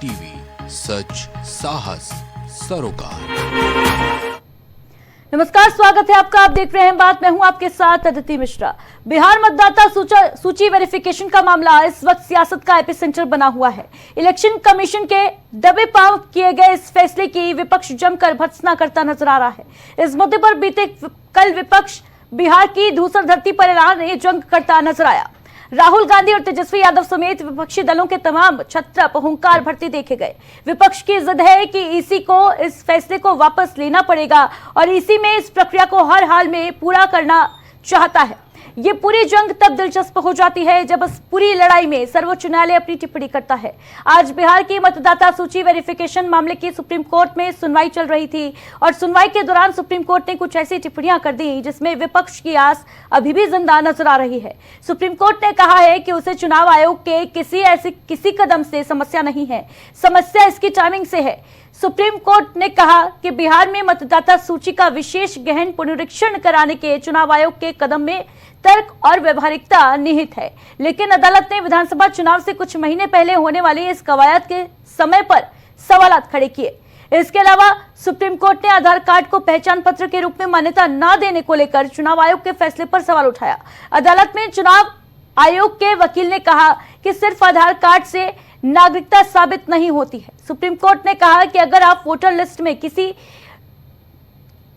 TV, सच साहस सरोकार। नमस्कार, स्वागत है आपका। आप देख रहे हैं बात, मैं हूं आपके साथ अदिति मिश्रा। बिहार मतदाता सूची वेरिफिकेशन का मामला इस वक्त सियासत का एपिसेंटर बना हुआ है। इलेक्शन कमीशन के दबे पांव किए गए इस फैसले की विपक्ष जमकर भर्त्सना करता नजर आ रहा है। इस मुद्दे पर बीते कल विपक्ष बिहार की धूसर धरती पर ऐलान जंग करता नजर आया। राहुल गांधी और तेजस्वी यादव समेत विपक्षी दलों के तमाम छत्रप हुंकार भरते देखे गए। विपक्ष की जिद है कि ईसी को इस फैसले को वापस लेना पड़ेगा और ईसी में इस प्रक्रिया को हर हाल में पूरा करना चाहता है। ये पूरी जंग तब दिलचस्प हो जाती है जब इस पूरी लड़ाई में सर्वोच्च न्यायालय अपनी टिप्पणी करता है। आज बिहार की मतदाता सूची वेरिफिकेशन मामले की सुप्रीम कोर्ट में सुनवाई चल रही थी और सुनवाई के दौरान सुप्रीम कोर्ट ने कुछ ऐसी टिप्पणियां कर दी जिसमें विपक्ष की आस अभी भी जिंदा नजर आ रही है। सुप्रीम कोर्ट ने कहा है कि उसे चुनाव आयोग के किसी कदम से समस्या नहीं है, समस्या इसकी टाइमिंग से है। सुप्रीम कोर्ट ने कहा कि बिहार में मतदाता सूची का विशेष गहन पुनरीक्षण कराने के चुनाव आयोग के कदम में तर्क और व्यवहारिकता निहित है, लेकिन अदालत ने विधानसभा चुनाव से कुछ महीने पहले होने वाली इस कवायद के समय पर सवाल खड़े किए। इसके अलावा सुप्रीम कोर्ट ने आधार कार्ड को पहचान पत्र के रूप में मान्यता न देने को लेकर चुनाव आयोग के फैसले पर सवाल उठाया। अदालत में चुनाव आयोग के वकील ने कहा कि सिर्फ आधार कार्ड से नागरिकता साबित नहीं होती है। सुप्रीम कोर्ट ने कहा कि अगर आप वोटर लिस्ट में किसी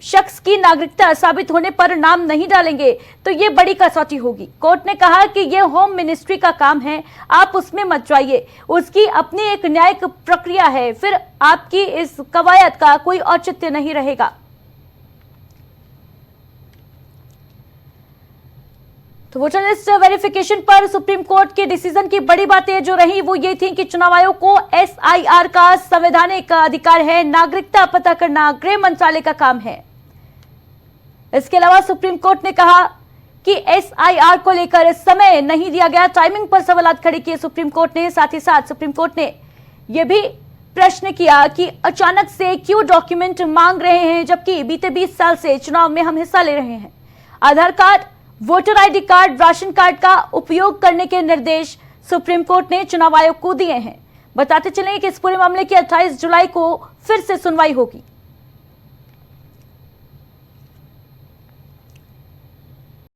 शख्स की नागरिकता साबित होने पर नाम नहीं डालेंगे तो ये बड़ी कसौटी होगी। कोर्ट ने कहा कि ये होम मिनिस्ट्री का काम है, आप उसमें मत जाइए, उसकी अपनी एक न्यायिक प्रक्रिया है, फिर आपकी इस कवायद का कोई औचित्य नहीं रहेगा। तो वोटर लिस्ट वेरिफिकेशन पर सुप्रीम कोर्ट के डिसीजन की बड़ी बातें जो रही वो ये थी कि चुनाव आयोग को एसआईआर का संवैधानिक अधिकार है, नागरिकता पता करना गृह मंत्रालय का काम है। इसके अलावा सुप्रीम कोर्ट ने कहा कि एसआईआर को लेकर समय नहीं दिया गया, टाइमिंग पर सवाल खड़े किए सुप्रीम कोर्ट ने। साथ ही साथ सुप्रीम कोर्ट ने यह भी प्रश्न किया कि अचानक से क्यों डॉक्यूमेंट मांग रहे हैं जबकि बीते 20 साल से चुनाव में हम हिस्सा ले रहे हैं। Aadhaar card, voter ID card, ration card का उपयोग करने के निर्देश सुप्रीम कोर्ट ने चुनाव आयोग को दिए हैं। बताते चलें कि इस पूरे मामले की 28 जुलाई को फिर से सुनवाई होगी।